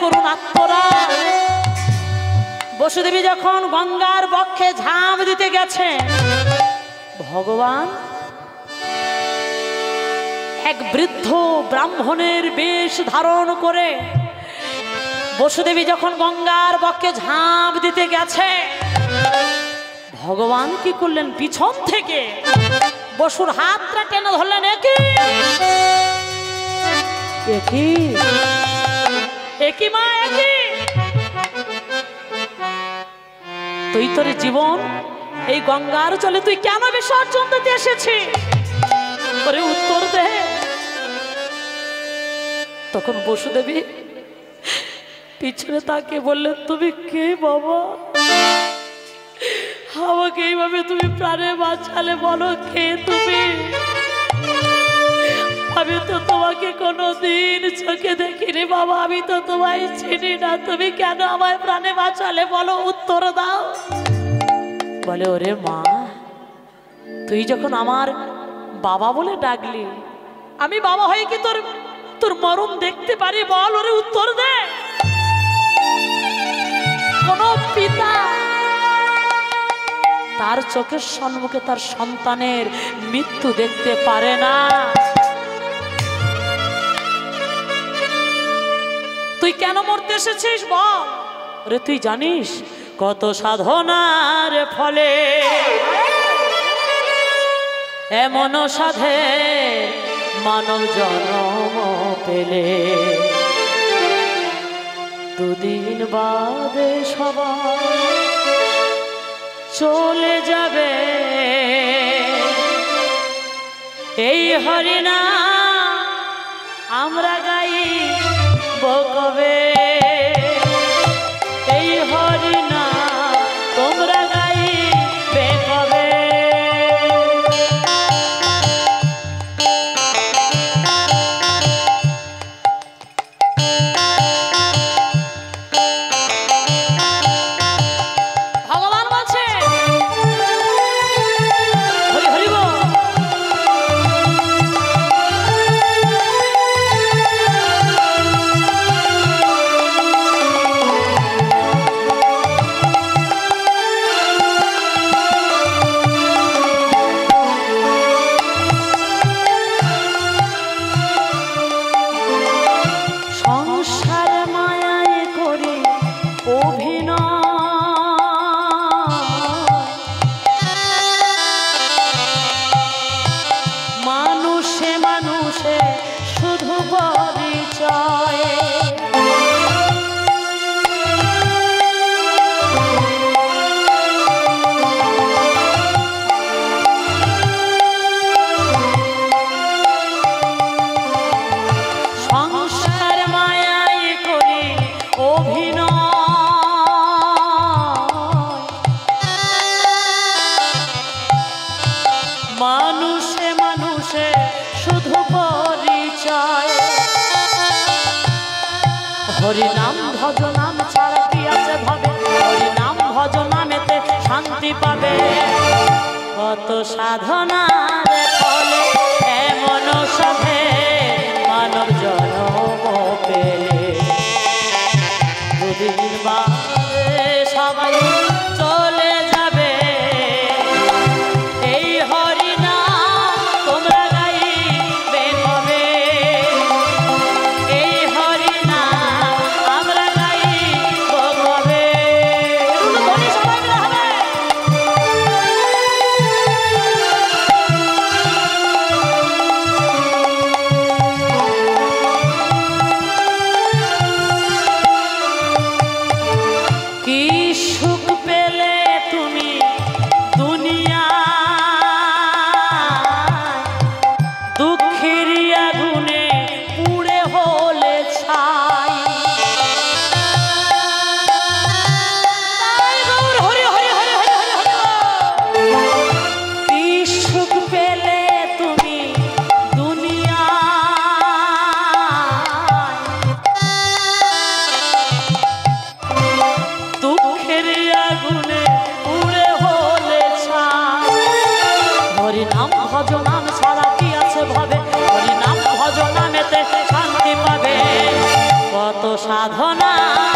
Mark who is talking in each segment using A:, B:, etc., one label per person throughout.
A: তরুণ আত্মরা। বসুদেবী যখন গঙ্গার বক্ষে ঝাঁপ দিতে গেছে, ভগবান এক বৃদ্ধ ব্রাহ্মণের বেশ ধারণ করে বসুদেবী যখন গঙ্গার বক্ষে ঝাঁপ দিতে গেছে, ভগবান কি করলেন, পিছন থেকে বসুর হাতটা টেনে ধরলেন। একই মা, একই তুই তোর জীবন এই গঙ্গার জলে তুই কেন বিসর্জন দিতে এসেছিস? তোরে উত্তর দে। তখন বসুদেবী পিছনে তাকে বললেন, তুমি কে বাবা? আমাকে এইভাবে তুমি প্রাণে বাঁচালে, বলো কে তুমি? আমি তো তোমাকে কোনোদিন চোখে দেখিনি বাবা, আমি তো তোমায় চিনি না, তুমি কেন আমায় প্রাণে বাঁচালে, বলো, উত্তর দাও। বলে, ওরে মা, তুই যখন আমার বাবা বলে ডাকলি, আমি বাবা হয়ে কি তোর তোর মরণ দেখতে পারি? বল, ওরে উত্তর দে। কোন পিতা তার চোখের সম্মুখে তার সন্তানের মৃত্যু দেখতে পারে না। তুই কেন মরতে এসেছিস বল? রে তুই জানিস কত সাধনার ফলে এমন সাধে মানব জন্ম পেলে, দুদিন বাদে সবাই চলে যাবে, এই হরিনাম আমরা গাই বকবে, এই হরিনাম তোমরা গাই বেকবে। হরিনাম ভজনাম ছাড়া কি আছে ভাবে, হরিনাম ভজনামেতে শান্তি পাবে, কত সাধনার ফলে এমন সাধে মানব জন্ম পেলে, দুদিন বাদে সবাই চলে যাবে, এই হরিনাম তোমরা গাইবে কবে, এই হরিনাম আমরা গাইব কবে। সবাই মিলে হবে।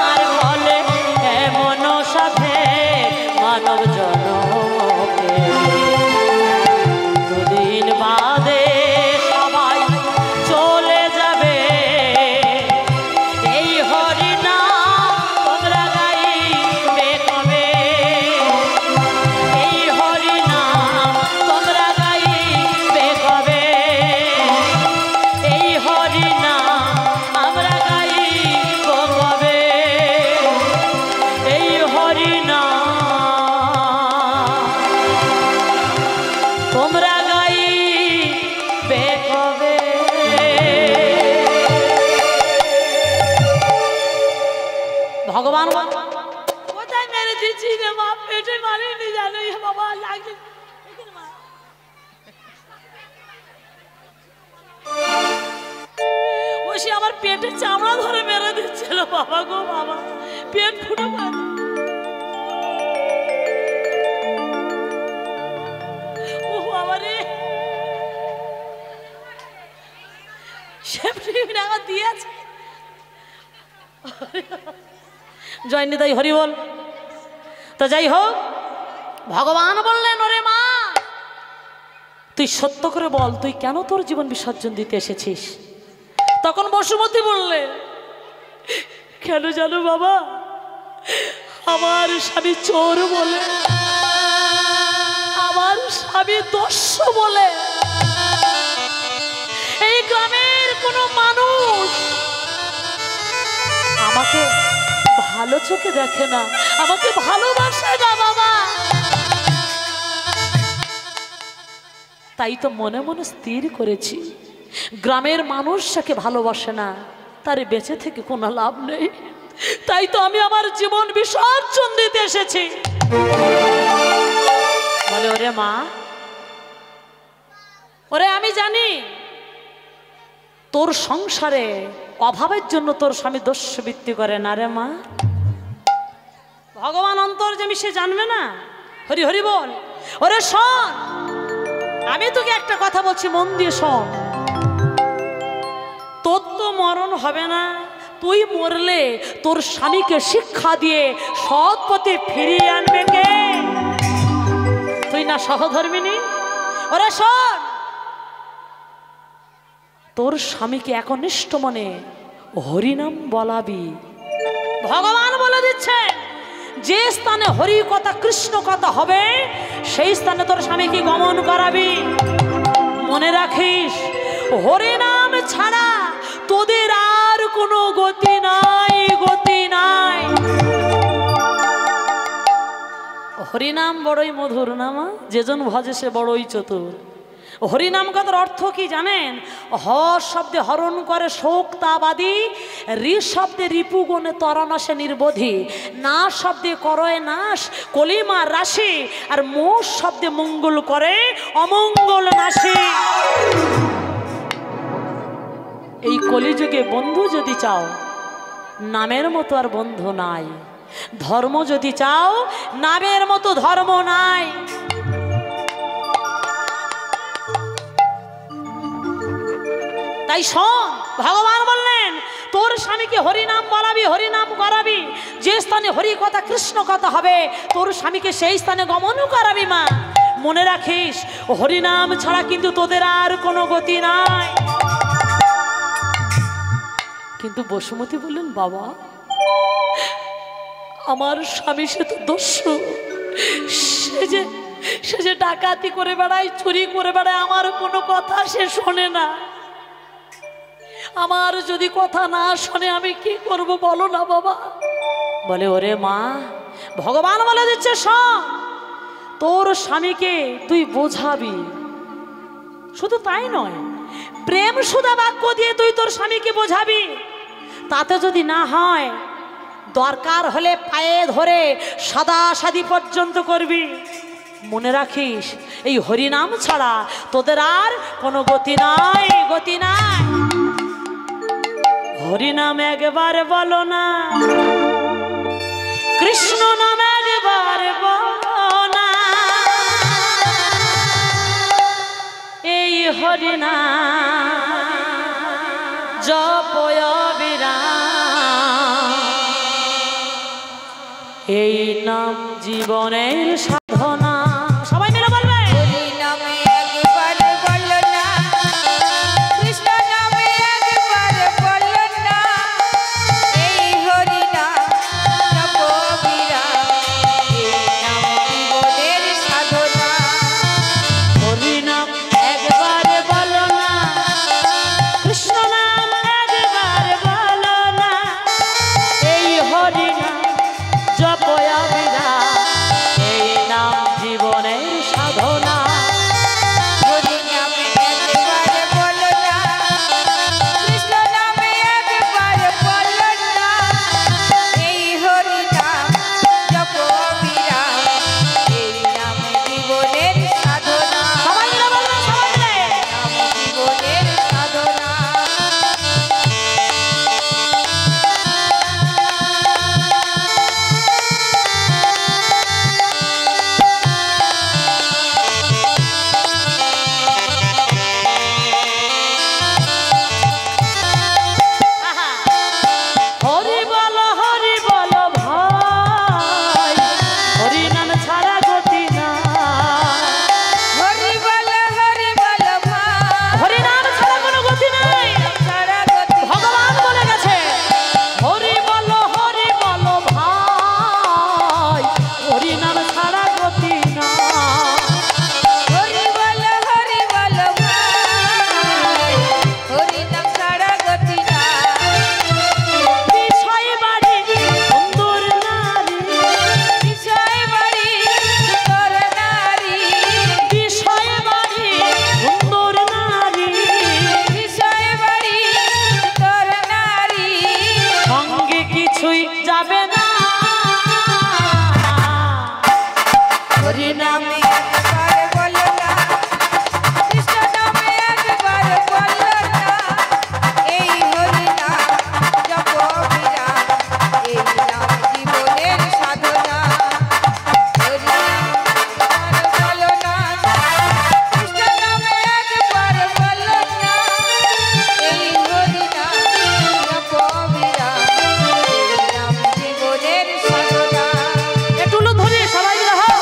A: আর বলে এমন সাথে মানব জনমকে দুদিন বাদে সবাই চলে যাবে এই হরিনাম তোমরা গাইবে কবে এই হরিনাম তোমরা গাইবে কবে এই হরিনাম আমরা গাইব কবে এই হরিনাম তোমরা গাইবে কবে। ভগবান কোথায় মেরে দিচ্ছি রে মা, পেটে মারিনি জানো বাবা, লাগছে বসে আমার পেটে চামড়া ধরে মেরে দিচ্ছিল বাবা গো বাবা, পেট ফুটো মারে। ও বাবা রে, দিয়েছে জয়নি তাই হরি বল। তো যাই হোক, ভগবান বললেন ওরে মা তুই সত্য করে বল তুই কেন তোর জীবন বিসর্জন দিতে এসেছিস। তখন বসুমতী বললে কেন জানো বাবা, আমার স্বামী চোর বলে, আমার স্বামী দস্যু বলে এই গ্রামের কোনো মানুষ আমাকে ভালো চোখে দেখে না, আমাকে ভালোবাসে না বাবা। তাই তো মনে মনে স্থির করেছি গ্রামের মানুষ যাকে ভালোবাসে না তার বেঁচে থেকে কোনো লাভ নেই। তাই তো আমি আমার জীবন বিসর্জন দিতে এসেছি। বলে ওরে মা, ওরে আমি জানি তোর সংসারে অভাবের জন্য তোর স্বামী দস্যুবৃত্তি করে না রে মা। ভগবান অন্তর্যামী, সে জানবে না? হরি হরি বল। ওরে শোন, আমি তোকে একটা কথা বলছি, মন দিয়ে শোন। তোর তো মরণ হবে না, তুই মরলে তোর স্বামীকে শিক্ষা দিয়ে সৎ পথে ফিরিয়ে আনবে কে? তুই না সহধর্মিনী? ওরে শোন, তোর স্বামীকে একনিষ্ঠ মনে হরিনাম বলাবি। ভগবান বলে দিচ্ছে যে স্থানে হরি কথা কৃষ্ণ কথা হবে সেই স্থানে তোর স্বামীকে গমন করাবি। মনে রাখিস হরিনাম ছাড়া তোদের আর কোনো গতি নাই, গতি নাই। হরিনাম বড়ই মধুর নামা, যেজন ভজে সে বড়ই চতুর। হরিনাম কথার অর্থ কি জানেন? হ শব্দে হরণ করে শোক তাবাদী, রি শব্দে রিপুগণে তরণাসে নির্বোধি, না শব্দে করয় নাশ কলিমার রাশি, আর মোষ শব্দে মঙ্গল করে অমঙ্গল নাশি। এই কলিযুগে বন্ধু যদি চাও, নামের মতো আর বন্ধু নাই। ধর্ম যদি চাও, নামের মতো ধর্ম নাই। তাই শোন, ভগবান বললেন তোর স্বামীকে হরিনাম বলাবি, হরিনাম করাবি। যে স্থানে হরি কথা কৃষ্ণ কথা হবে তোর স্বামীকে সেই স্থানে গমন করাবি মা। মনে রাখিস হরিনাম ছাড়া কিন্তু তোদের আর কোনো গতি নাই। কিন্তু বসুমতী বললেন বাবা, আমার স্বামী সে তো দস্যু, সে যে ডাকাতি করে বেড়ায়, চুরি করে বেড়ায়, আমার কোনো কথা সে শোনে না। আমার যদি কথা না শোনে আমি কি করব বলো না বাবা। বলে ওরে মা, ভগবান বলে দিচ্ছে শোন, তোর স্বামীকে তুই বোঝাবি। শুধু তাই নয়, প্রেম সুধা বাক্য দিয়ে তুই তোর স্বামীকে বোঝাবি। তাতে যদি না হয় দরকার হলে পায়ে ধরে সাদাসাদি পর্যন্ত করবি। মনে রাখিস এই হরিনাম ছাড়া তোদের আর কোনো গতি নাই, গতি নাই। হরিনাম একবার বলো না, কৃষ্ণ নাম একবার বলো না, এই হরিনাম জপ অবিরাম এই নাম জীবনের সাধনা। সবাই মিলে বলবে
B: হরি নামে একবার বলো না, কৃষ্ণ নামে একবার বলো না, এই হরি নাম জপো বিরাম, এই নাম জীবনের সাধনা।
A: হরি নাম একবার বলো না, কৃষ্ণ নাম একবার বলো না, এই হরি নাম জপয়া বিরাম, এই নাম জীবনের সাধনা।
B: হরি নামে একবার বলো না, কৃষ্ণ নামে একবার বলো না, এই হরি নাম জপো বিরাম, এই নাম জীবনের সাধনা।
A: সবাই মিলে বলবে, সবাই মিলে
B: নাম জীবনের সাধনা।
A: হরি বলো ভাই, হরি নাম ছাড়া গতি না,
B: হরি বলো ভাই,
A: হরি নাম ছাড়া কোনো গতি নাই।
B: সারা গতি
A: ভগবান বলে গেছে হরি বলো ভাই, হরি নাম ছাড়া গতি না।
B: হরি বলো ভাই, হরি নাম সারা গতি না।
A: বিষয় বাড়ি সুন্দর নারী,
B: বিষয় বাড়ি সুন্দর নারী,
A: বিষয় বাড়ি সুন্দর নারী,
B: বিষয় বাড়ি সুন্দর নারী,
A: সঙ্গে কিছুই যাবে না।
B: হরি নামে একবার বলো না, কৃষ্ণ নামে একবার বলো না, এই হরি নাম জপো বিরাম, এই নাম জীবনের সাধনা। হরি নাম একবার বলো না, কৃষ্ণ নামে একবার বলো না, এই হরি নাম জপো বিরাম, এই নাম জীবনের সাধনা।
A: একটু লোক ধরে সবাই মিলে হোক।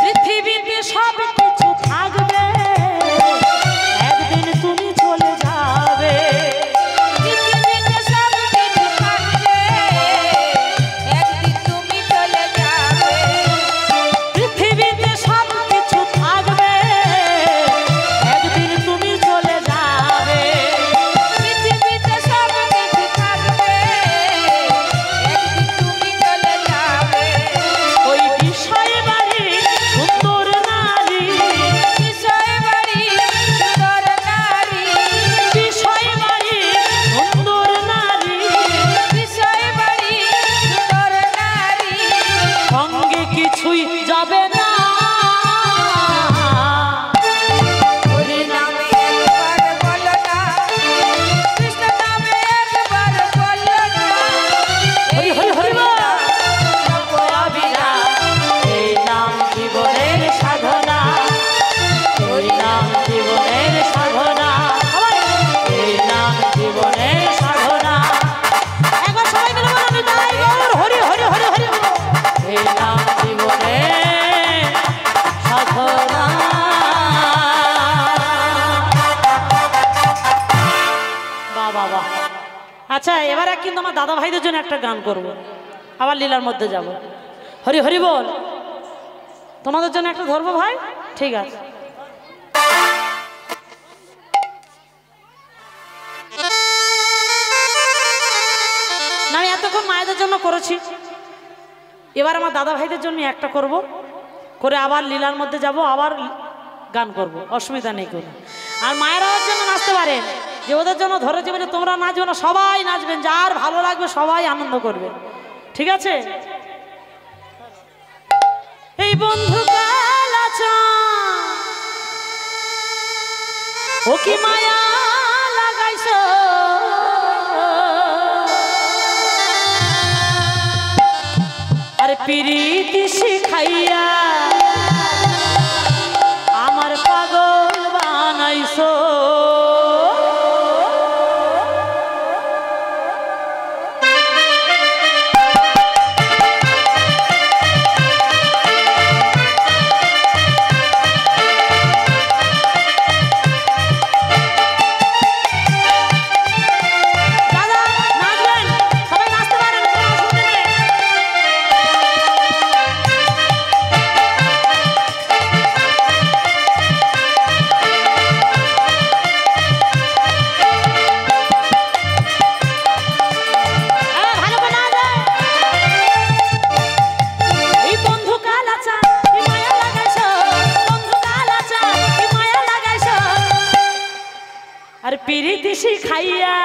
A: পৃথিবীতে সব কিছু থাকবে, একদিন তুমি চলে যাবে।
B: পৃথিবীতে সব কিছু থাকবে, একদিন তুমি চলে যাবে।
A: পৃথিবীতে সব কিছু থাকবে, একদিন তুমি চলে যাবে।
B: পৃথিবীতে সব কিছু থাকবে, একদিন তুমি চলে যাবে।
A: ওই বিষয় বাড়ি সুন্দর নারী,
B: বিষয় বাড়ি সুন্দর নারী,
A: বিষয় বাড়ি সুন্দর নারী,
B: বিষয় বাড়ি সুন্দর নারী,
A: সঙ্গে কিছুই যাবে না।
B: হরি নামে একবার বলো না, কৃষ্ণ নামে একবার বলো না,
A: হরি হরি হরি বল।
B: জপো বিরাম,
A: এই নাম জীবনের সাধনা, এই নাম জীবনের সাধনা, এই নাম জীবনের সাধনা। একবার সবাই মিলে বলো নিতাই গৌর হরি হরি হরি হরি বল। এই নাম জীবনের সাধনা। বাহ বাহ বাহ। আচ্ছা এবারে কিন্তু আমার দাদা ভাইদের জন্য একটা গান করব, আবার লীলার মধ্যে যাব। হরি হরি বল। তোমাদের জন্য একটা ধরবো ভাই, ঠিক আছে। না আমি এতক্ষণ মায়েদের জন্য করেছি, এবার আমার দাদা ভাইদের জন্য একটা করব, করে আবার লীলার মধ্যে যাব, আবার গান করব, অসুবিধা নেই কোনো। আর মায়েরা ওর জন্য নাচতে পারেন, যে ওদের জন্য ধরেছি বলে তোমরা নাচবে না, সবাই নাচবেন, যার ভালো লাগবে সবাই আনন্দ করবে, ঠিক আছে। বন্ধু কালাচা ও কি মায়া লাগাইছ আর প্রীতি শিখাইয়া আমার পাগল বানাইছো আর প্রীতি শিখাইয়া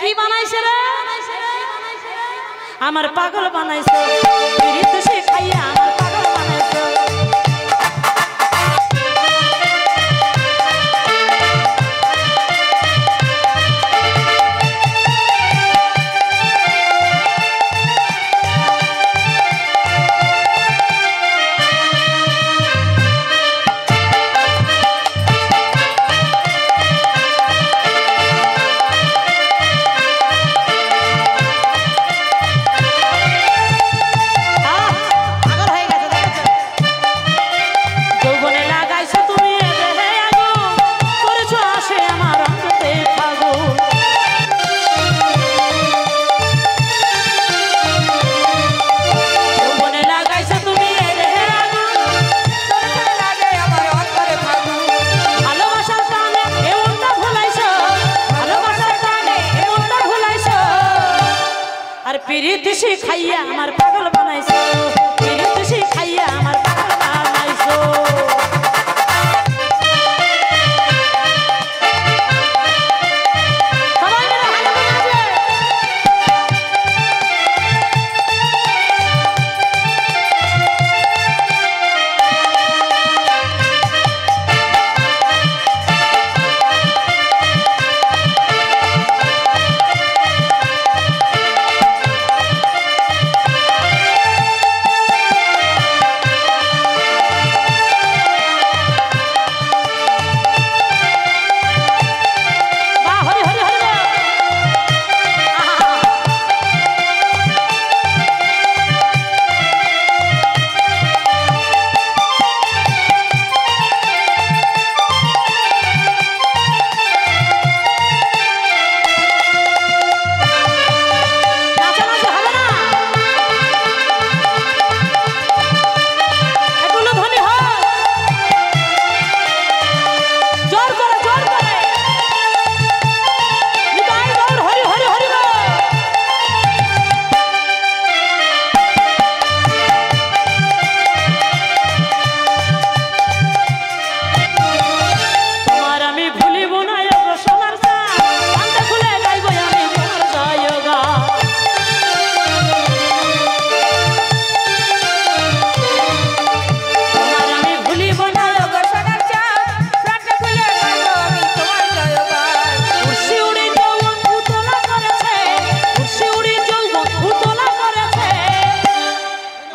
A: কি বানাইছে রে আমার পাগল বানাইছে প্রীতি শিখাইয়া আমার পাগল বানাইছে প্রীতি শিখাইয়া আমার পাগল বানাইছো প্রীতি শিখাইয়া আমার পাগল বানাইছো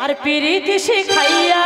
A: আর প্রীতি শিখাইয়া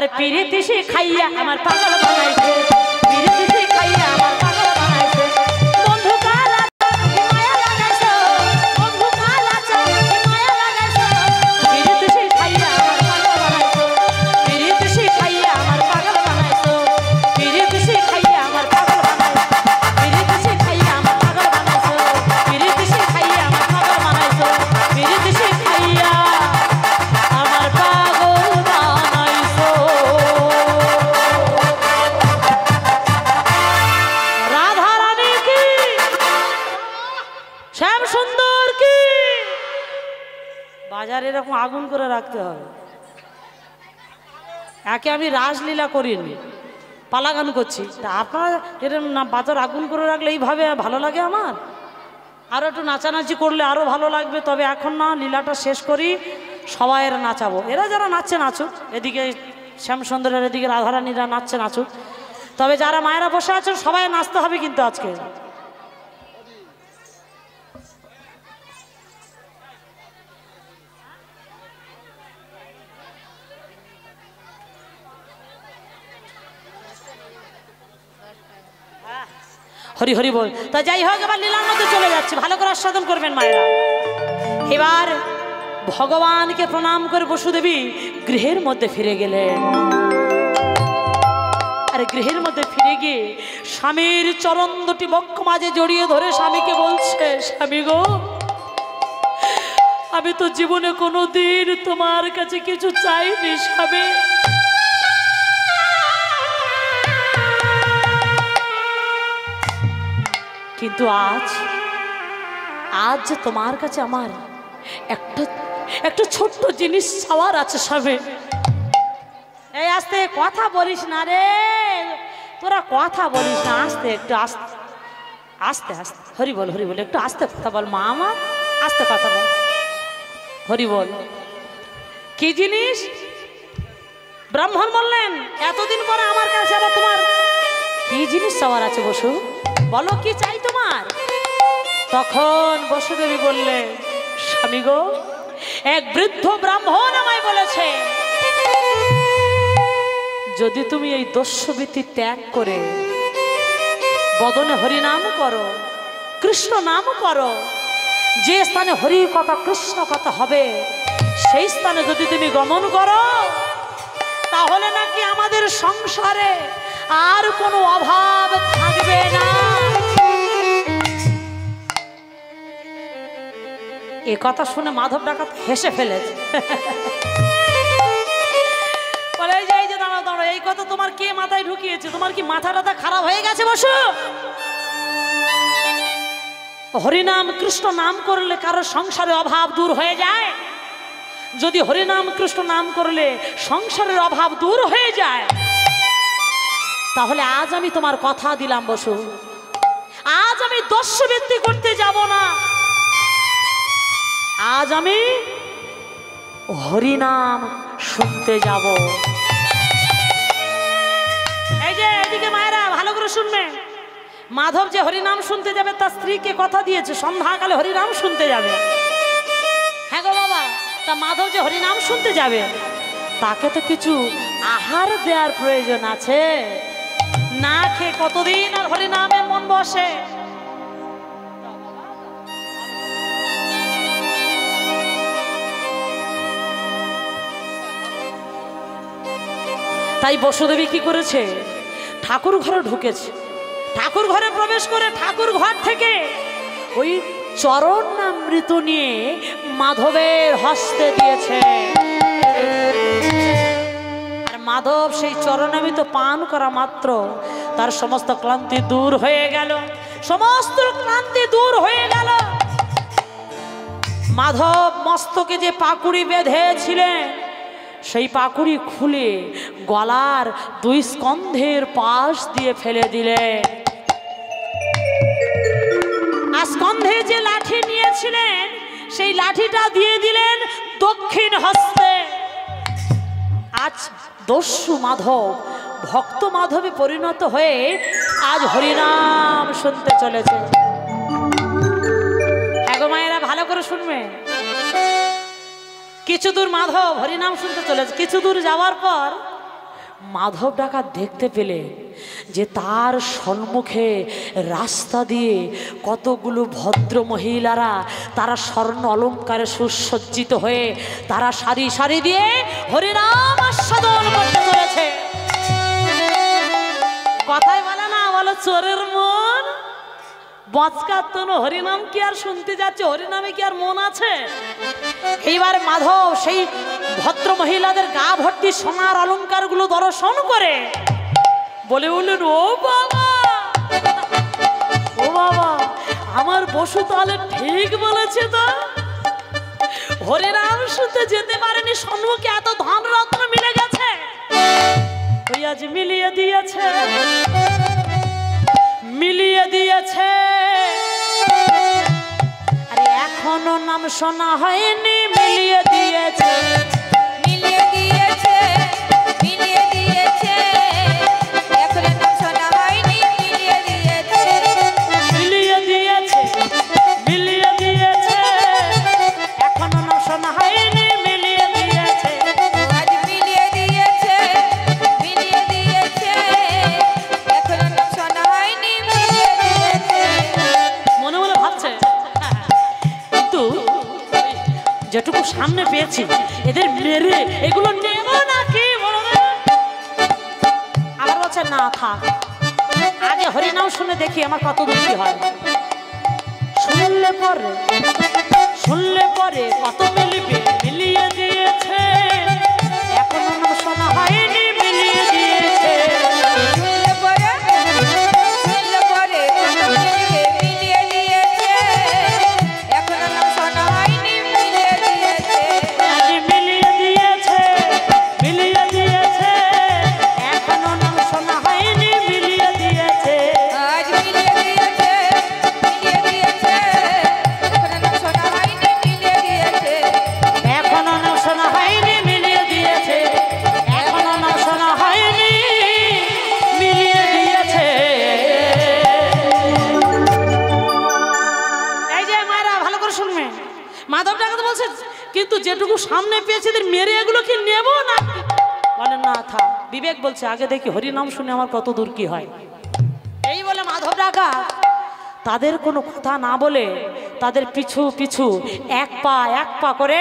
A: আর পিরিতি খাইয়া আমার পাগল বানাইছে, পিরিতি খাইয়া আমার পাগল বানাইছে। বন্ধু কালা মায়া লাগাইছো, বন্ধু কালা মায়া লাগাইছো, পিরিতি খাইয়া আমার পাগল বানাইছো, পিরিতি খাইয়া আমার পাগল বানাইছো, পিরিতি খাইয়া আমার পাগল বানাইছো, পিরিতি খাইয়া আমার পাগল বানাইছো, পিরিতি খাইয়া আমার পাগল বানাইছো, পিরিতি খাইয়া আমার পাগল বানাইছো। রাধা রানী কি, শ্যাম সুন্দর কি। বাজারে এরকম আগুন করে রাখতে হবে। একে আমি রাসলীলা করিনি, পালা গান করছি, তা আপনারা এরকম না বাজার আগুন করে রাখলে এইভাবে ভালো লাগে আমার? আরও একটু নাচানাচি করলে আরও ভালো লাগবে। তবে এখন না, লীলাটা শেষ করি, সবাই এরা নাচাবো। এরা যারা নাচছে নাচুক, এদিকে শ্যামসুন্দরের, এদিকে রাধারানীরা নাচছে নাচুক। তবে যারা মায়েরা বসে আছেন সবাই নাচতে হবে কিন্তু আজকে। হরি হরি বল। তা যাই হোক, এবার লীলার মধ্যে চলে যাচ্ছে, ভালো করে আস্বাদন করবেন মায়েরা। এবার ভগবানকে প্রণাম করে বসুদেবী গৃহের মধ্যে ফিরে গেলেন। আর গৃহের মধ্যে ফিরে গিয়ে স্বামীর চরণ দুটি বক্ষ মাঝে জড়িয়ে ধরে স্বামীকে বলছে, স্বামী গো, আমি তো জীবনে কোনোদিন তোমার কাছে কিছু চাইনি স্বামী, কিন্তু আজ আজ তোমার কাছে আমার একটা ছোট্ট জিনিস চাওয়ার আছে স্বামী। এই আস্তে কথা বলিস না রে, তোরা কথা বলিস না, আস্তে একটু আস্তে আস্তে আস্তে হরি বল, হরি বল, একটু আস্তে কথা বল মা আমার, আস্তে কথা বল, হরি বল। কি জিনিস? ব্রাহ্মণ বললেন, এতদিন পরে আমার কাছে আবার তোমার কি জিনিস চাওয়ার আছে বসু, বলো কি চাই তোমার? তখন বসুদেবী বললে, স্বামী গো, এক বৃদ্ধ ব্রাহ্মণ আমায় বলেছে, যদি তুমি এই দস্যুবৃত্তি ত্যাগ করে বদনে হরি নাম করো, কৃষ্ণ নাম করো, যে স্থানে হরি কথা কৃষ্ণ কথা হবে সেই স্থানে যদি তুমি গমন করো, তাহলে নাকি আমাদের সংসারে আর কোনো অভাব থাকবে না। এ কথা শুনে মাধব ডাকাত হেসে ফেলেছে, বলে এই যে দাঁড়াও দাঁড়াও, এই কথা তোমার কে মাথায় ঢুকিয়েছে? তোমার কি মাথা টাথা খারাপ হয়ে গেছে? বসো। হরিনাম কৃষ্ণ নাম করলে কারো সংসারে অভাব দূর হয়ে যায়? যদি হরিনাম কৃষ্ণ নাম করলে সংসারের অভাব দূর হয়ে যায়, তাহলে আজ আমি তোমার কথা দিলাম বসু, আজ আমি দস্যুবৃত্তি করতে যাব না, আজ আমি হরিনাম শুনতে যাব। এই যে এদিকে মায়েরা ভালো করে শুনবে, মাধব যে হরিনাম শুনতে যাবে তার স্ত্রীকে কথা দিয়েছে সন্ধ্যাকালে হরিনাম শুনতে যাবে। হ্যাঁ গো বাবা, তা মাধব যে হরিনাম শুনতে যাবে তাকে তো কিছু আহার দেওয়ার প্রয়োজন আছে, না খেয়ে কতদিন আর হরিনামে মন বসে? তাই বসুদেবী কি করেছে, ঠাকুর ঘরে ঢুকেছে, ঠাকুর ঘরে প্রবেশ করে ঠাকুর ঘর থেকে ওই চরণামৃত নিয়ে মাধবের হস্তে দিয়েছে। আর মাধব সেই চরণামৃত পান করা মাত্র তার সমস্ত ক্লান্তি দূর হয়ে গেল, সমস্ত ক্লান্তি দূর হয়ে গেল। মাধব মস্তকে যে পাকুড়ি বেঁধেছিলেন সেই পাকুড়ি খুলে গলার দুই স্কন্ধের পাশ দিয়ে ফেলে দিলেন। আর স্কন্ধে যে লাঠি নিয়েছিলেন সেই লাঠিটা দিয়ে দিলেন দক্ষিণ হস্তে। আজ দস্যু মাধব ভক্ত মাধবে পরিণত হয়ে আজ হরিনাম শুনতে চলেছে। এগো মায়েরা ভালো করে শুনবে, কিছু দূর মাধব হরিনাম শুনতে চলেছে, কিছু দূর যাওয়ার পর মাধব ডাকাত দেখতে পেলে যে তার সম্মুখে রাস্তা দিয়ে কতগুলো ভদ্র মহিলারা তারা স্বর্ণ অলঙ্কারে সুসজ্জিত হয়ে তারা সারি সারি দিয়ে হরিনাম আস্বাদন করতে চলেছে। কথাই বলে না, বলে চোরের মন বচকার তনু, হরিনাম কি আর শুনতে যাচ্ছে, হরিনামে কি আর মন আছে? এইবার মাধব সেই ভদ্র মহিলাদের গা ভর্তি সোনার অলঙ্কার গুলো দর্শন করে বলে বললেন, ও বাবা, ও বাবা, আমার বসু তাহলে ঠিক বলেছে তো, হরিনাম শুনতে যেতে পারেনি, সম্মুখে এত ধন রত্ন মিলে গেছে, ওই আজ মিলিয়ে দিয়েছে, মিলিয়ে দিয়েছে। আরে এখনো নাম শোনা হয়নি, মিলিয়ে দিয়েছে,
B: মিলিয়ে দিয়েছে, মিলিয়ে দিয়েছে, এখনো নাম শোনা হয়নি, মিলিয়ে দিয়েছে,
A: মিলিয়ে দিয়েছে, মিলিয়ে দিয়েছে, এখনো নাম শোনা হয়নি, মিলিয়ে দিয়েছে।
B: আজ মিলিয়ে দিয়েছে, মিলিয়ে দিয়েছে, এখনো নাম শোনা হয়নি, মিলিয়ে দিয়েছে।
A: মনে মনে ভাবছে, কিন্তু যেটুকু সামনে পেয়েছি এদের মেরে এগুলো নেব নাকি, আবার বলছে না থাক, আগে হরিনাম শুনে দেখি আমার কত দূর কি হয়। শুনলে পরে, শুনলে পরে কত মিলবে, মিলিয়ে দিয়েছে, এখনো নাম শোনা হয়নি, মিলিয়ে দিয়েছে।
B: শুনলে পরে, শুনলে পরে কত মিলবে, মিলিয়ে দিয়েছে, এখনো নাম শোনা হয়নি, মিলিয়ে দিয়েছে।
A: আজ মিলিয়ে দিয়েছে, মিলিয়ে দিয়েছে, এখনো নাম শোনা হয়নি, মিলিয়ে দিয়েছে।
B: আজ মিলিয়ে দিয়েছে, মিলিয়ে দিয়েছে, এখনো নাম শোনা হয়নি, মিলিয়ে দিয়েছে।
A: এখনো নাম শোনা হয়নি, মিলিয়ে দিয়েছে, এখনো নাম শোনা হয়নি, মিলিয়ে দিয়েছে। এই যে মায়েরা ভালো করে শুনবে, মাধব ডাকাত বলছে কিন্তু যেটুকু সামনে পেয়েছে এদের মেরে এগুলো কি নেব না, বলেন না থাক, বিবেক বলছে আগে দেখি হরিনাম শুনে আমার কত দূর কি হয়। এই বলে মাধব ডাকাত তাদের কোনো কথা না বলে তাদের পিছু পিছু এক পা করে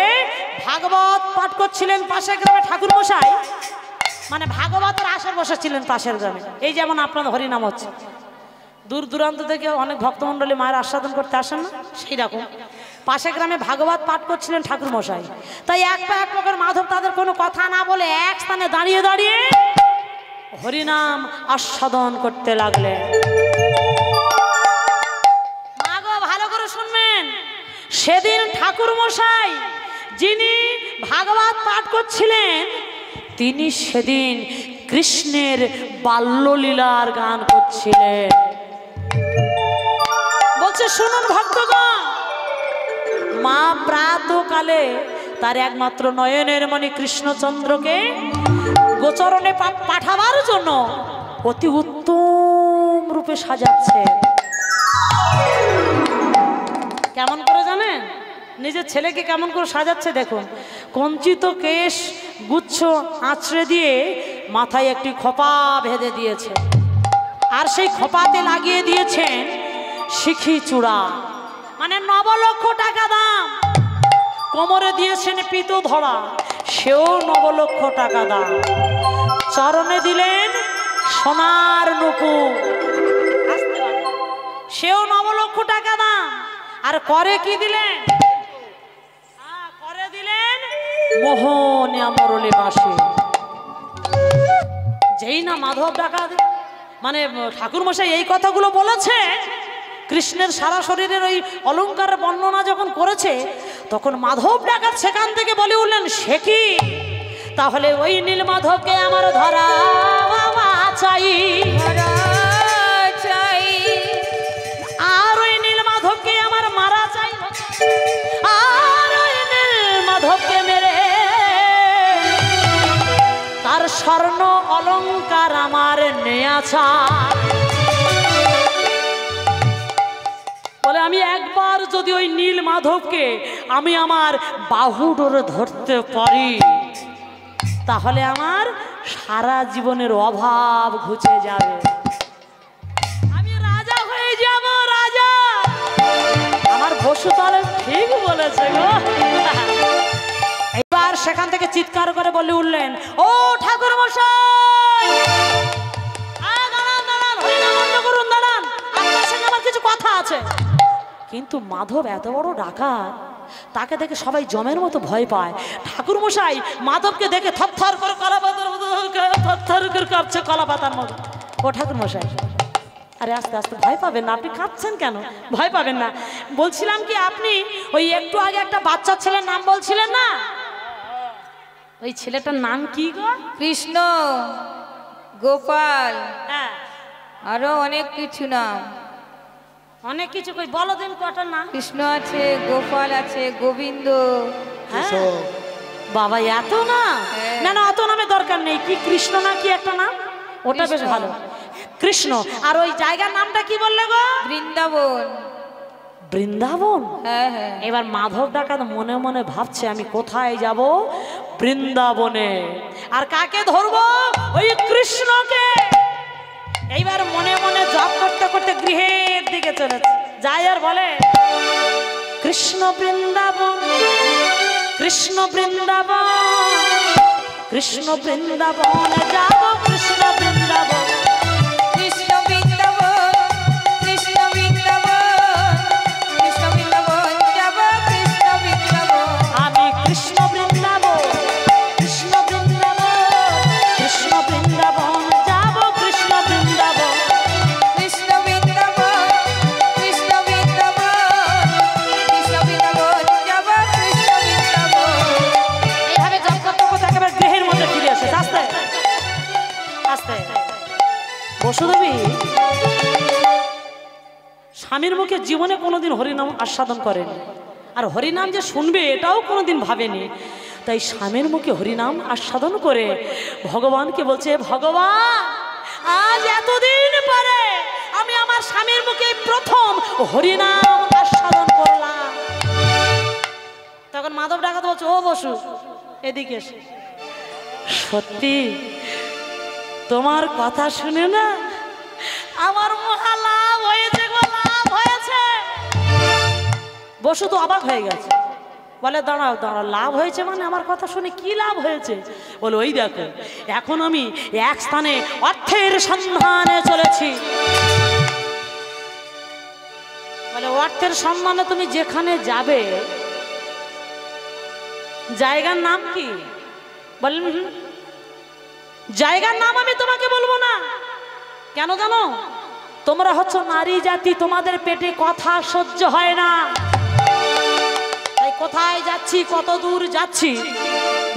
A: ভাগবত পাঠ করছিলেন পাশের গ্রামে ঠাকুর মশাই, মানে ভাগবতের আসর বসেছিলেন পাশের গ্রামে। এই যেমন আপনাদের হরিনাম হচ্ছে, দূর দূরান্ত থেকে অনেক ভক্তমণ্ডলী মায়ের আস্বাদন করতে আসেন না, সেই রকম পাশের গ্রামে ভাগবত পাঠ করছিলেন ঠাকুর মশাই। তাই এক পা করে মাধব তাদের কোনো কথা না বলে এক স্থানে দাঁড়িয়ে দাঁড়িয়ে হরিনাম আস্বাদন করতে লাগলেন। মাগো ভালো করে শুনবেন, সেদিন ঠাকুর মশাই যিনি ভাগবত পাঠ করছিলেন তিনি সেদিন কৃষ্ণের বাল্যলীলার গান করছিলেন। বলছে শুনুন ভক্তগণ, মা প্রাতকালে তার একমাত্র নয়নের মণি কৃষ্ণচন্দ্রকে গোচরণে পাঠাবার জন্য অতি উত্তম রূপে সাজাচ্ছে। কেমন করে জানেন? নিজের ছেলেকে কেমন করে সাজাচ্ছে দেখুন। কঞ্চিত কেশ গুচ্ছ আঁচড়ে দিয়ে মাথায় একটি খোপা বেঁধে দিয়েছে, আর সেই খোপাতে লাগিয়ে দিয়েছেন শিখি চূড়া, মানে 9 লক্ষ টাকা দাম। কোমরে দিয়েছেন পিতো ধরা, সেও 9 লক্ষ টাকা দাম। চরণে দিলেন সোনার নুপুর, সেও 9 লক্ষ টাকা দাম। আর করে কি দিলেন? করে দিলেন মোহনিয়া মুরলী বাঁশি। যেই না মাধব ডাকাত মানে ঠাকুর মশাই এই কথাগুলো বলেছে, কৃষ্ণের সারা শরীরের ওই অলঙ্কারের বর্ণনা যখন করেছে, তখন মাধব ডাকাত সেখান থেকে বলে উঠলেন, সে কি? তাহলে ওই নীল মাধবকে আমার ধরা চাই, আর ওই নীল মাধবকে আমার মারা চাই, আর ওই নীল মাধবকে মেরে তার স্বর্ণ অলঙ্কার আমার নেয়া চাই। বলে আমি একবার যদি ওই নীল মাধবকে আমি আমার বাহু ডোরে ধরতে পারি, তাহলে আমার সারা জীবনের অভাব ঘুচে যাবে। আমি রাজা হয়ে যাব, রাজা। আমার বসু তাহলে ঠিক বলেছে গো। এবার সেখান থেকে চিৎকার করে বলে উঠলেন, ও ঠাকুর মশাই, দাঁড়ান দাঁড়ান, হরিনাম বন্ধ করুন, দাঁড়ান, আপনার সঙ্গে আমার কিছু কথা আছে। কিন্তু মাধব এত বড় ডাকাত, তাকে দেখে সবাই জমের মতো ভয় পায়। ঠাকুর মশাই মাধবকে দেখে থরথর করে কলাপাতার মতো, থরথর করে কাঁপছে কলাপাতার মতো। ও ঠাকুর মশাই, আরে আস্তে আস্তে, ভয় পাবেন না, আপনি কাঁপছেন কেন? ভয় পাবেন না। বলছিলাম কি, আপনি ওই একটু আগে একটা বাচ্চা ছেলের নাম বলছিলেন না, ওই ছেলেটার নাম কি গো?
B: কৃষ্ণ, গোপাল,
A: হ্যাঁ,
B: আরো অনেক কিছু নাম।
A: অনেক কিছু, কই বলো দিন কটার নাম।
B: কৃষ্ণ আছে, গোপাল আছে, গোবিন্দ।
A: হ্যাঁ। বাবা এত না, না না, অত নামে দরকার নেই। কি কৃষ্ণ না কি একটা নাম, ওটা বেশ ভালো, কৃষ্ণ। আর ওই জায়গার নামটা কি বললে গো?
B: বৃন্দাবন।
A: বৃন্দাবন?
B: হ্যাঁ হ্যাঁ।
A: এবার মাধব ডাকাত মনে মনে ভাবছে, আমি কোথায় যাব? বৃন্দাবনে। আর কাকে ধরবো? ওই কৃষ্ণকে। এইবার মনে মনে জপ করতে করতে গৃহের দিকে চলেছে। যাই আর বলে, কৃষ্ণ বৃন্দাবন, কৃষ্ণ বৃন্দাবন, কৃষ্ণ বৃন্দাবন যাব, কৃষ্ণ বৃন্দাবন।
B: কৃষ্ণ বৃন্দাবন, কৃষ্ণ বৃন্দাবন, কৃষ্ণ বৃন্দাবন যাব, কৃষ্ণ বৃন্দাবন।
A: আমি কৃষ্ণ বৃন্দাবন, কৃষ্ণ বৃন্দাবন, কৃষ্ণ বৃন্দাবন যাব, কৃষ্ণ বৃন্দাবন।
B: কৃষ্ণ বৃন্দাবন, কৃষ্ণ বৃন্দাবন, কৃষ্ণ বৃন্দাবন যাব, কৃষ্ণ বৃন্দাবন।
A: এইভাবে জপ করতে করতে একেবারে গৃহের মধ্যে ফিরে আসে। আস্তে আস্তে বসুদেবী স্বামীর মুখে জীবনে কোনোদিন হরিনাম আস্বাদন করেনি, আর হরিনাম যে শুনবে এটাও কোনোদিন ভাবেনি। তাই স্বামীর মুখে হরিনাম আস্বাদন করে ভগবানকে বলছে, ভগবান, আজ এতদিন পরে আমি আমার স্বামীর মুখে প্রথম হরিনাম আস্বাদন করলাম। তখন মাধব ডাকাত বলছে, ও বসু, এদিকে এসে, সত্যি তোমার কথা শুনে না আমার মহা লাভ হয়েছে গো, লাভ হয়েছে। বসু তো অবাক হয়ে গেছে, বলে, দাঁড়াও দাঁড়াও, লাভ হয়েছে মানে? আমার কথা শুনে কি লাভ হয়েছে? বলে, ওই দেখো, এখন আমি এক স্থানে অর্থের সন্ধানে চলেছি। বলে, অর্থের সন্ধানে তুমি যেখানে যাবে জায়গার নাম কি? বললেন, জায়গার নাম আমি তোমাকে বলবো না। কেন জানো? তোমরা হচ্ছে নারী জাতি, তোমাদের পেটে কথা সহ্য হয় না। তাই কোথায় যাচ্ছি, কত দূর যাচ্ছি,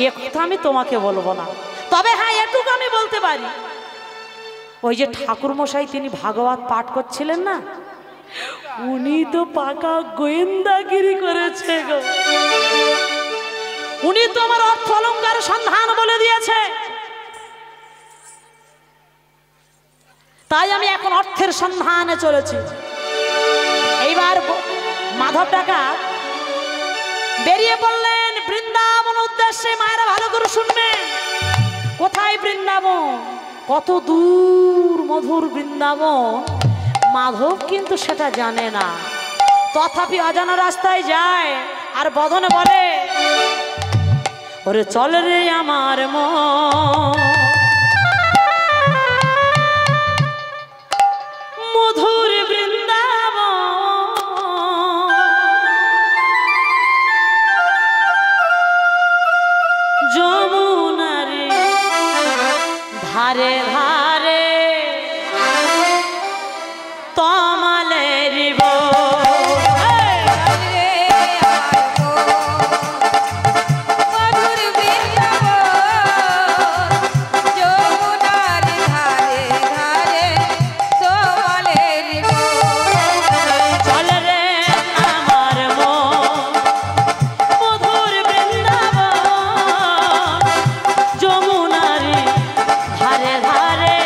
A: এ কথা আমি তোমাকে বলবো না। তবে হ্যাঁ, এটুকু আমি বলতে পারি, ওই যে ঠাকুর মশাই তিনি ভাগবত পাঠ করছিলেন না, উনি তো পাকা গোয়েন্দাগিরি করেছে গো। উনি তো আমার অর্থ অলঙ্কার সন্ধান বলে দিয়েছে। তাই আমি এখন অর্থের সন্ধানে চলেছি। এইবার মাধব ডাকাত বেরিয়ে পড়লেন বৃন্দাবন উদ্দেশ্যে। মায়েরা ভালো করে শুনবে, কোথায় বৃন্দাবন, কত দূর মধুর বৃন্দাবন, মাধব কিন্তু সেটা জানে না। তথাপি অজানা রাস্তায় যায় আর বদনে বলে, ওরে চল রে আমার মন, মধুর বৃন্দাবন, যমুনার ধারে ধারে তমালের ধারে ধারে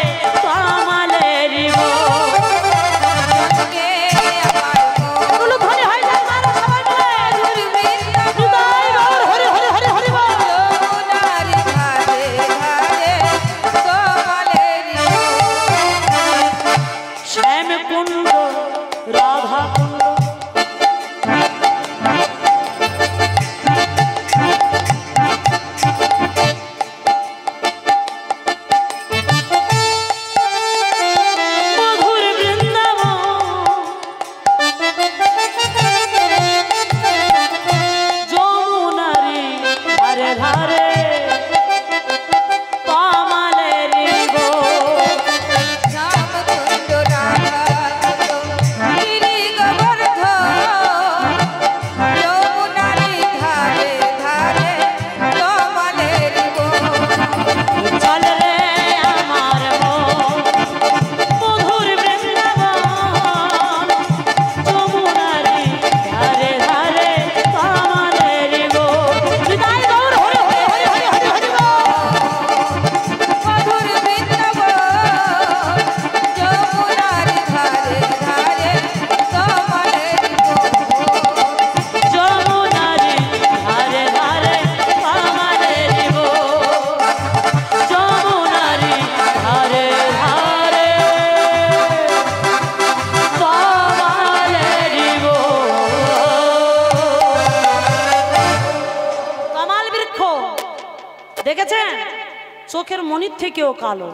A: চোখের মনির থেকেও কালো।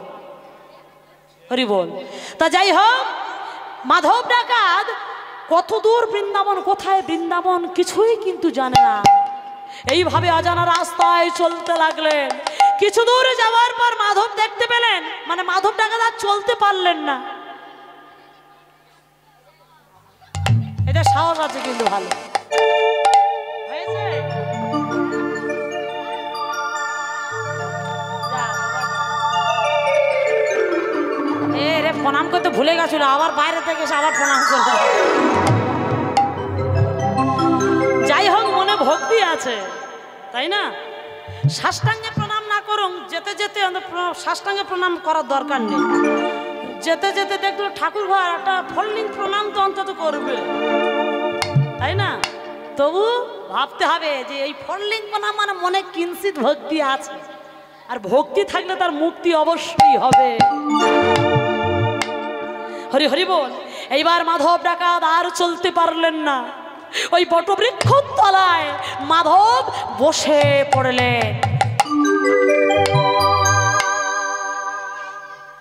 A: হরি বল। তা যাই হোক, মাধব ডাকাত কত দূর বৃন্দাবন, কোথায় বৃন্দাবন কিছুই কিন্তু জানে না। এইভাবে অজানা রাস্তায় চলতে লাগলেন। কিছু দূর যাওয়ার পর মাধব দেখতে পেলেন, মানে মাধব ডাকাত আর চলতে পারলেন না। এটা সাহস আছে কিন্তু ভালো হয়েছে। রে প্রণাম করতে ভুলে গেছিল, আবার বাইরে থেকে এসে আবার প্রণাম করতে। যাই হোক, মনে ভক্তি আছে, তাই না? সাষ্টাঙ্গে প্রণাম না করুন, যেতে যেতে সাষ্টাঙ্গে প্রণাম করার দরকার নেই। যেতে যেতে দেখলো ঠাকুর ঘর, একটা ফল্লিং প্রণাম তো অন্তত করবে, তাই না? তবু ভাবতে হবে যে এই ফল্লিং প্রণাম মানে মনে কিঞ্চিত ভক্তি আছে, আর ভক্তি থাকলে তার মুক্তি অবশ্যই হবে। হরি হরি বল। এইবার মাধব ডাকাত আর চলতে পারলেন না। ওই বটবৃক্ষ তলায় মাধব বসে পড়লেন।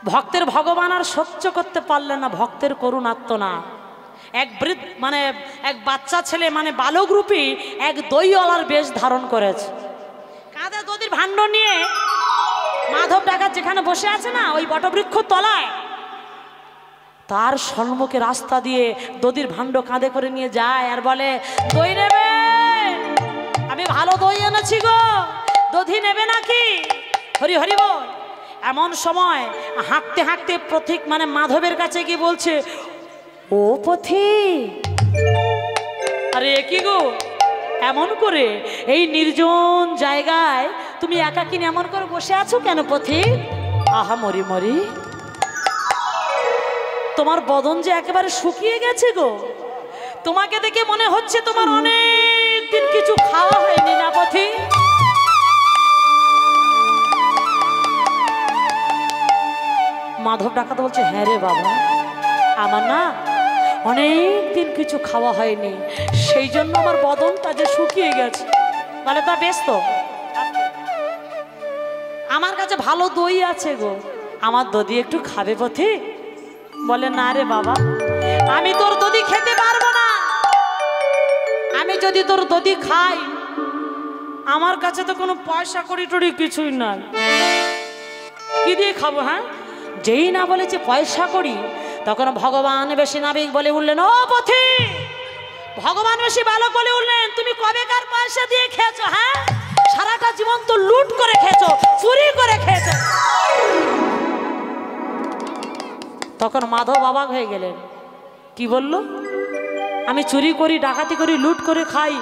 A: ভক্তের ভগবান আর সহ্য করতে পারলেন না, ভক্তের করুণাত্মনা। এক বৃদ্ধ মানে এক বাচ্চা ছেলে, মানে বালক রূপী এক দইওয়ালার বেশ ধারণ করেছে। কাঁধে দধির ভাণ্ড নিয়ে মাধব ডাকাত যেখানে বসে আছে না, ওই বটবৃক্ষ তলায়, তার সম্মুখে রাস্তা দিয়ে দধির ভাণ্ড কাঁধে করে নিয়ে যায় আর বলে, দই নেবে? আমি ভালো দই এনেছি গো, দধি নেবে নাকি? হরি হরি বল। এমন সময় হাঁটতে হাঁটতে পথিক মানে মাধবের কাছে গিয়ে বলছে, ও পথিক, আরে কি গো, এমন করে এই নির্জন জায়গায় তুমি একাকিনী এমন করে বসে আছো কেন পথিক? আহা মরি মরি, তোমার বদন যে একেবারে শুকিয়ে গেছে গো। তোমাকে দেখে মনে হচ্ছে তোমার অনেক দিন কিছু খাওয়া হয়নি না পথিক? মাধব ডাকাত বলছে, হ্যাঁ রে বাবা, আমার না অনেক দিন কিছু খাওয়া হয়নি, সেই জন্য আমার বদনটা যে শুকিয়ে গেছে। বলে, তা বেশ তো, আমার কাছে ভালো দই আছে গো, আমার দধি একটু খাবে পথিক? বলে, না রে বাবা, আমি তোর দধি খেতে পারবো না। আমি যদি তোর দধি খাই, আমার কাছে তো কোনো পয়সা কড়ি টড়ি কিছুই নাই, কি দিয়ে খাবো? হ্যাঁ, যেই না বলেছে পয়সা কড়ি, তখন ভগবান বেশি নাবিক বলে উঠলেন, ও পথিক। ভগবান বেশি বালক বলে উঠলেন, তুমি কবেকার পয়সা দিয়ে খেয়েছো? হ্যাঁ, সারাটা জীবন তো লুট করে খেয়েছো, চুরি করে খেয়েছো। তখন মাধব অবাক হয়ে গেলেন, কি বললো? আমি চুরি করি, ডাকাতি করি, লুট করে খাই,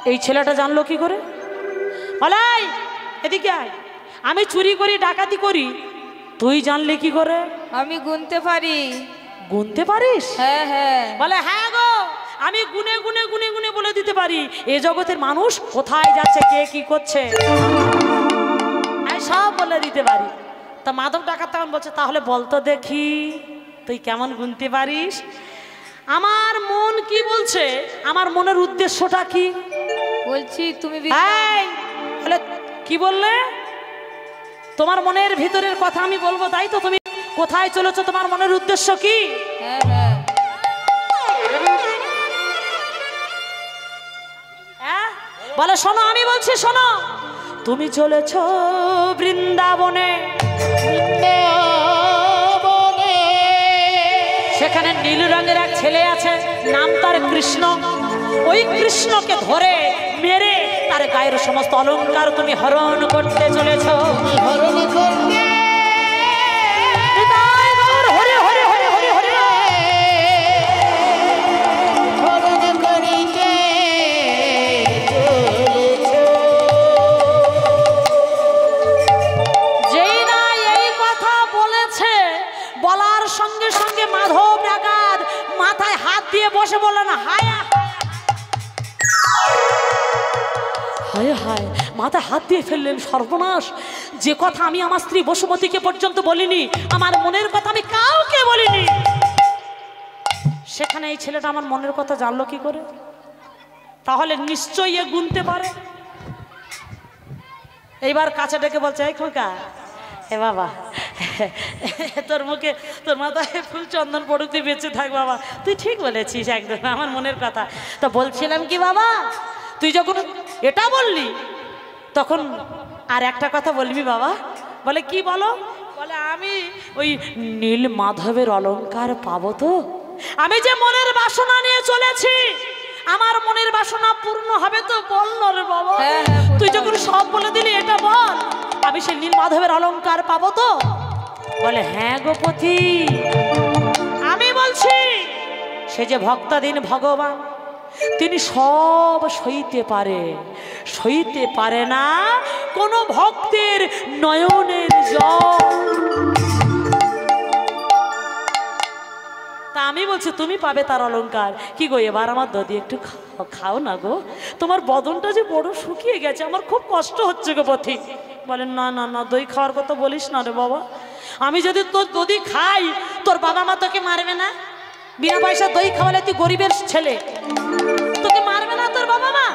A: এই ছেলেটা জানলো কি করে? বলে, এদিকে আয়, আমি চুরি করি, ডাকাতি করি, তুই জানলি কি করে?
B: আমি গুনতে পারি।
A: গুনতে পারিস?
B: হ্যাঁ হ্যাঁ।
A: বলে, হ্যাঁ গো, আমি গুনে গুনে গুনে গুনে বলে দিতে পারি এ জগতের মানুষ কোথায় যাচ্ছে, কে কি করছে, আমি সব বলে দিতে পারি। তা মাধব ডাকাত তখন বলছে, তাহলে বলতো দেখি তুই কেমন গুনতে পারিস? আমার মন কি বলছে, আমার মনের উদ্দেশ্যটা কি?
B: বলছি তুমি
A: বলে, কি বললে? তোমার মনের ভিতরের কথা আমি বলবো, তাই তো? তুমি কোথায় চলেছো, তোমার মনের উদ্দেশ্য কি?
B: হ্যাঁ হ্যাঁ।
A: বলে, শোনো, আমি বলছি শোনো, তুমি চলেছো বৃন্দাবনে, সেখানে নীল রঙের এক ছেলে আছে, নাম তার কৃষ্ণ। ওই কৃষ্ণকে ধরে মেরে তার গায়ের সমস্ত অলংকার তুমি হরণ করতে চলেছ। হরণ করতে হরে হরে হরে হরে হরে হরণ করিতে যেই না এই কথা বলেছে, বলার সঙ্গে সঙ্গে মাধব ডাকাত মাথায় হাত দিয়ে বসে বললেন, হায় হায় হায়, মাথায় হাত দিয়ে ফেললেন, সর্বনাশ, যে কথা আমি আমার স্ত্রী বসুমতীকে পর্যন্ত বলিনি, আমার মনের কথা আমি কাউকে বলিনি, সেখানে এই ছেলেটা আমার মনের কথা জানলো কি করে? তাহলে নিশ্চয়ই এ গুনতে পারে। এইবার কাছে ডেকে বলছে, এই খোকা, হে বাবা, তোর মুখে তোর মাথায় ফুল চন্দন পড়ুক, তুই বেঁচে থাক বাবা। তুই ঠিক বলেছিস, একদম আমার মনের কথা। তো বলছিলাম কি বাবা, তুই যখন এটা বললি তখন আর একটা কথা বলবি বাবা। বলে কি বলো? বলে আমি ওই নীল মাধবের অলংকার পাবো তো? আমি যে মনের বাসনা নিয়ে চলেছি, আমার মনের বাসনা পূর্ণ হবে তো? বল না রে বাবা। তুই যখন সব বলে দিলি, এটা বল, আমি সেই নীল মাধবের অলংকার পাবো তো? বলে হ্যাঁ গোপতি, আমি বলছি সে যে ভক্তাধীন ভগবান, তিনি সব সইতে পারে না কোনো ভক্তের নয়নের জল। তা আমি বলছি তুমি পাবে তার অলংকার। কি গো, এবার আমার দদি একটু খাও না গো, তোমার বদনটা যে বড় শুকিয়ে গেছে, আমার খুব কষ্ট হচ্ছে গো পথি। বলেন না না না, দই খাওয়ার কথা বলিস না রে বাবা। আমি যদি তোর দদি খাই, তোর বাবা মা তোকে মারবে না? বিনা পয়সা দই খাওয়ালে তুই গরিবের ছেলে, তোকে মারবে না তোর বাবা মা?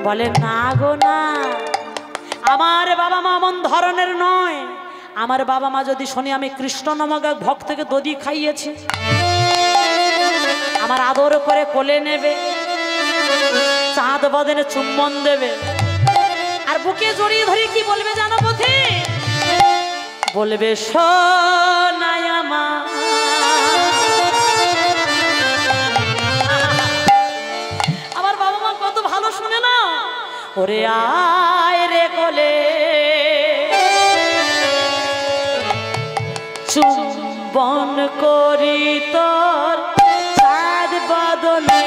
A: বলে না গো না, আমার বাবা মা এমন ধরনের নয়। আমার বাবা মা যদি শোনে আমি কৃষ্ণ নামক এক ভক্তকে দধি খাইয়েছি, আমার আদর করে কোলে নেবে, চাঁদ বদনে চুম্বন দেবে, আর বুকে জড়িয়ে ধরে কি বলবে জানো পথি? বলবে সোনায় আমার। আমার বাবা মা কত ভালো শুনে না, ওরে আয় রে কোলে, চুম্বন করি তোর চাঁদ বদনে।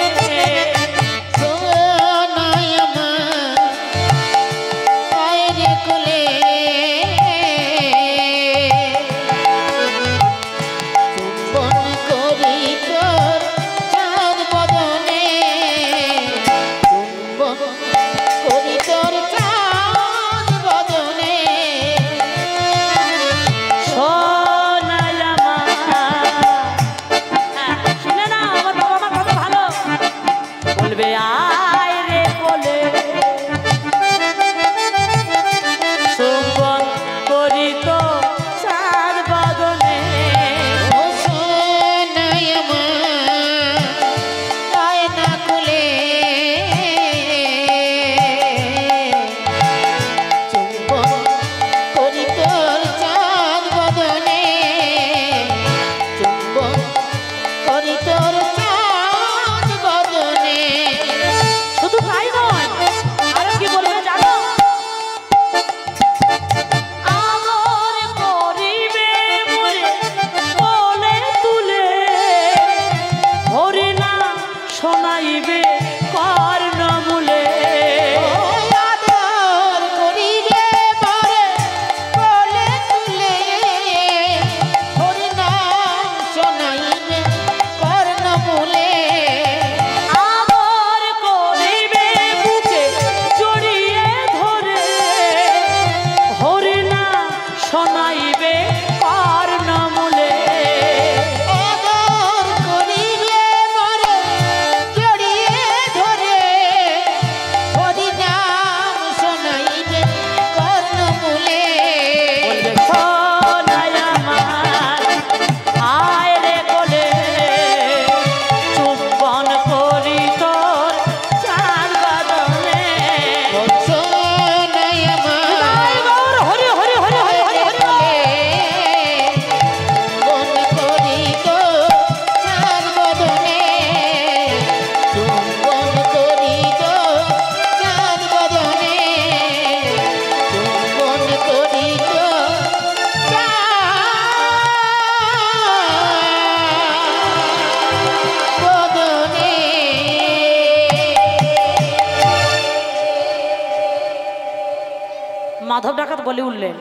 A: মাধব ডাকাত বলে উঠলেন,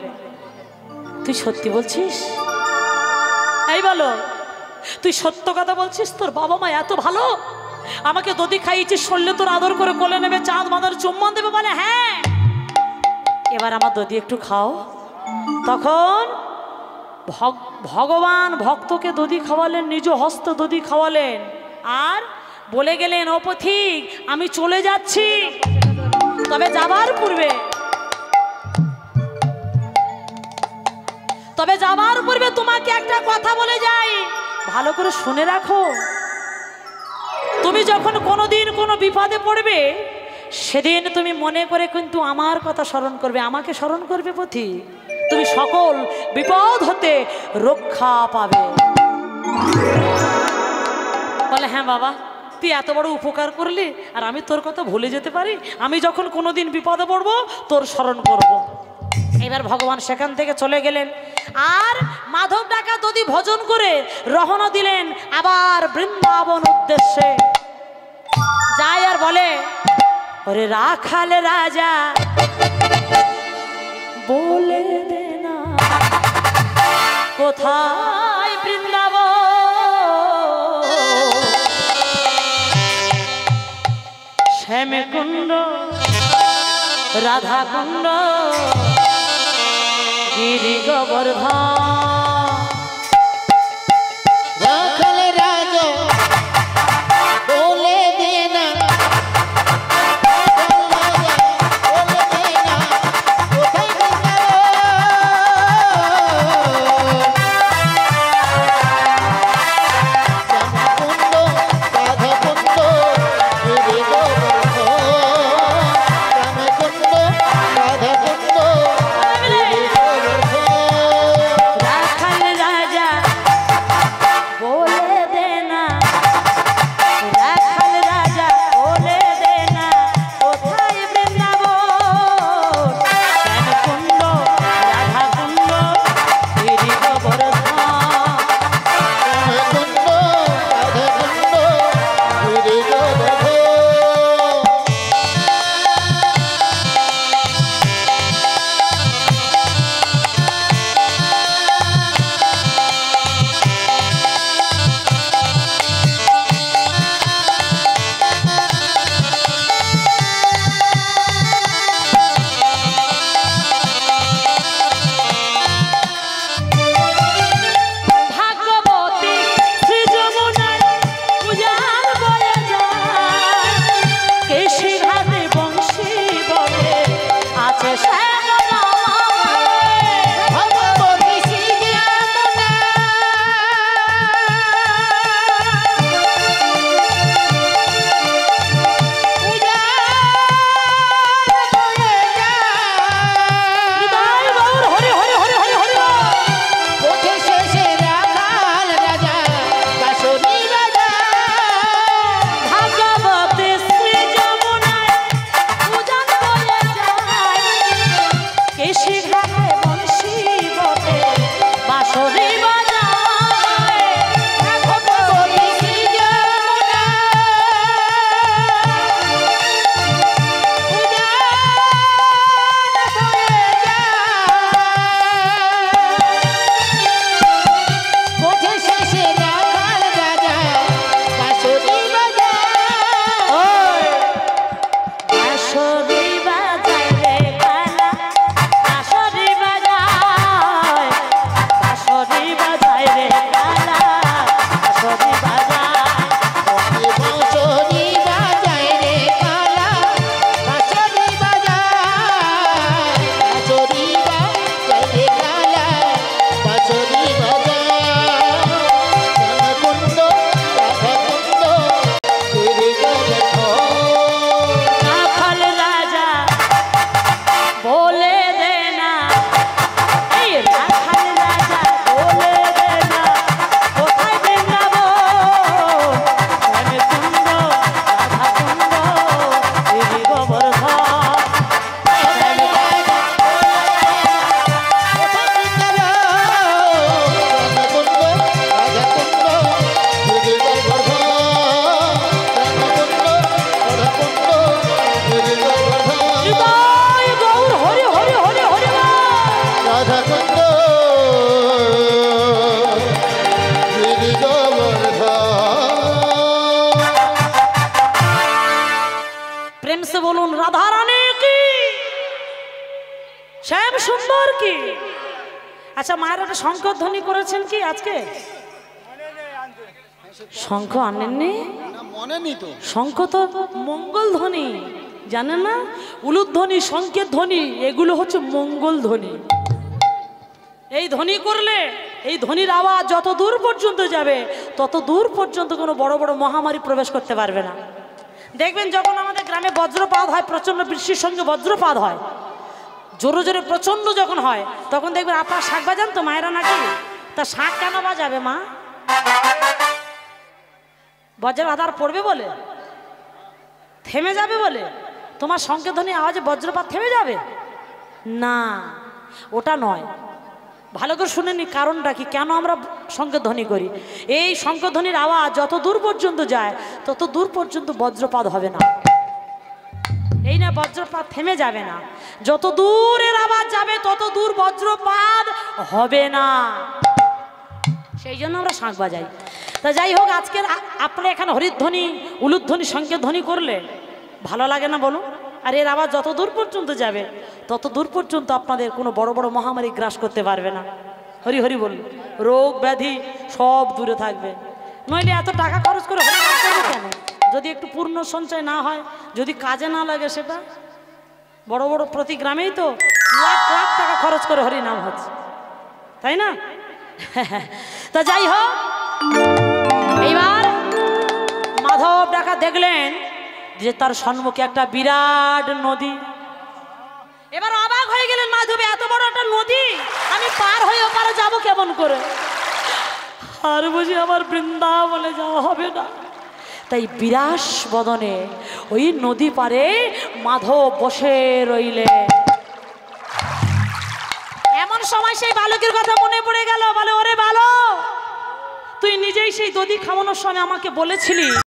A: তুই সত্যি বলছিস? এই বলো, তুই সত্য কথা বলছিস? তোর বাবা মা এত ভালো, আমাকে দধি খাইয়েছিস, শরীরে তোর আদর করে কোলে নেবে, চাঁদ বাঁধার চুম্বন দেবে? বলে হ্যাঁ। এবার আমার দধি একটু খাও। তখন ভগবান ভক্তকে দধি খাওয়ালেন, নিজ হস্ত দধি খাওয়ালেন, আর বলে গেলেন, ও পথিক আমি চলে যাচ্ছি, তবে যাবার পূর্বে তবে যাবার পূর্বে তোমাকে একটা কথা বলে যাই, ভালো করে শুনে রাখো। তুমি যখন কোনোদিন কোনো বিপদে পড়বে, সেদিন তুমি মনে করে কিন্তু আমার কথা স্মরণ করবে, আমাকে স্মরণ করবে পথি, তুমি সকল বিপদ হতে রক্ষা পাবে। বলে হ্যাঁ বাবা, তুই এত বড় উপকার করলি আর আমি তোর কথা ভুলে যেতে পারি? আমি যখন কোনোদিন বিপদে পড়বো তোর স্মরণ করব। এবার ভগবান সেখান থেকে চলে গেলেন, আর মাধব ডাকা দধি ভোজন করে রওনা দিলেন আবার বৃন্দাবন উদ্দেশ্যে। যায় আর বলে, ওরে রাখাল রাজা বলে দে না কোথায় বৃন্দাবন, শ্যামকুণ্ড রাধা কুণ্ড গিরি গোবর্ধন।
C: রাখাল রাজা বলে দে না, বলে দে না কোথায় শ্যামকুণ্ড রাধা কুণ্ড গিরি গোবর্ধন, শ্যামকুণ্ড রাধা কুণ্ড গিরি গোবর্ধন।
A: রাখাল রাজা বলে দে না, রাখাল রাজা বলে দে না কোথায় বৃন্দাবন, শ্যামকুণ্ড রাধা কুণ্ড গিরি গোবর্ধন।
C: শ্যামকুণ্ড রাধা কুণ্ড গিরি গোবর্ধন।
A: ভাগবতী শ্রী যমুনায় পূজার বয়ে যায়, কেশী ঘাটে বংশী বলে আছে শ্যামলামায়।
C: ভগবতী শ্রী যমুনা
A: নিতাই গৌর হরি হরি হরি হরি হরি বল।
C: ওঠে শেষে রাখাল রাজা বাঁশরি বাজায়।
A: ভাগবতী শ্রী যমুনায় পূজার বয়ে যায়, কেশী ঘাটে বংশী বলে বাঁশরি বাজায়।
C: ভগবতী শ্রী যমুনা ওঠে শেষে রাখাল রাজা বাঁশরি বাজায়।
A: ওই বাঁশরি বাজায় রে কালা, বাঁশরি বাজায়, বাঁশরি বাজায় রে কালা, বাঁশরি বাজায়।
C: বাঁশরি বাজায় রে কালা, বাঁশরি বাজায়। বাঁশরি বাজায় রে কালা, বাঁশরি বাজায়। শ্যামকুণ্ড রাধা কুণ্ড গিরি গোবর্ধন।
A: রাখাল রাজা বলে দে না, এই রাখাল রাজা বলে দে না কোথায় বৃন্দাবন, শ্যামকুণ্ড রাধা কুণ্ড গিরি গোবর্ধন। নিতাই গৌর হরি হরি হরি হরি বল। প্রেম সে বলুন রাধা রানী কি, শ্যাম সুন্দর কি। আচ্ছা, মায়ের একটা শঙ্খ ধ্বনি করেছেন কি আজকে? শঙ্খ আনেননি?
C: মনে নি তো
A: শঙ্খ তো মঙ্গল ধ্বনি, জানেন না? উলুধ্বনি, শঙ্খের ধ্বনি, এগুলো হচ্ছে মঙ্গল ধ্বনি। এই ধ্বনি করলে এই ধ্বনির আওয়াজ যত দূর পর্যন্ত যাবে তত দূর পর্যন্ত কোনো বড় বড় মহামারী প্রবেশ করতে পারবে না। দেখবেন যখন আমাদের গ্রামে বজ্রপাত হয়, প্রচণ্ড বৃষ্টির সঙ্গে বজ্রপাত হয়, জোরে জোরে প্রচণ্ড যখন হয়, তখন দেখবেন আপনার শাঁখ বাজান তো মায়েরা নাকি? তা শাঁখ কেন বাজাবে মা? বজ্রের আধার পড়বে বলে? থেমে যাবে বলে? তোমার শঙ্খধ্বনি আওয়াজে বজ্রপাত থেমে যাবে না, ওটা নয়। ভালো করে শুনেনি কারণটা কি, কেন আমরা শঙ্খধ্বনি করি? এই শঙ্খধ্বনির আওয়াজ যত দূর পর্যন্ত যায় তত দূর পর্যন্ত বজ্রপাত হবে না। এই না, বজ্রপাত থেমে যাবে না, যত দূরের আওয়াজ যাবে তত দূর বজ্রপাত হবে না, সেই জন্য আমরা শাঁখ বাজাই। তা যাই হোক, আজকের আপনারা এখানে হরিধ্বনি, উলুধ্বনি, শঙ্খের ধ্বনি করলে ভালো লাগে না বলুন? আর এর আওয়াজ যত দূর পর্যন্ত যাবে তত দূর পর্যন্ত আপনাদের কোনো বড় বড় মহামারী গ্রাস করতে পারবে না। হরি হরি বলুন, রোগ ব্যাধি সব দূরে থাকবে। নইলে এত টাকা খরচ করে হরি নাম করবে কেন? যদি একটু পূর্ণ সঞ্চয় না হয়, যদি কাজে না লাগে, সেটা বড় বড় প্রতি গ্রামেই তো লাখ লাখ টাকা খরচ করে হরি নাম হচ্ছে, তাই না? তা যাই হোক, এইবার মাধব ডাকা দেখলেন যে তার সম্মুখে একটা বিরাট নদী। এবার অবাক হয়ে গেলেন মাধব, এত বড় একটা নদী আমি পার হয়ে ওপারে যাবো কেমন করে? আর বুঝি আমার বৃন্দাবনে যাওয়া হবে না। তাই বিরাস বদনে ওই নদী পারে মাধব বসে রইলে। এমন সময় সেই বালকের কথা মনে পড়ে গেল, বলে ওরে বালক, তুই নিজেই সেই দধি খাওয়ানোর সময় আমাকে বলেছিলি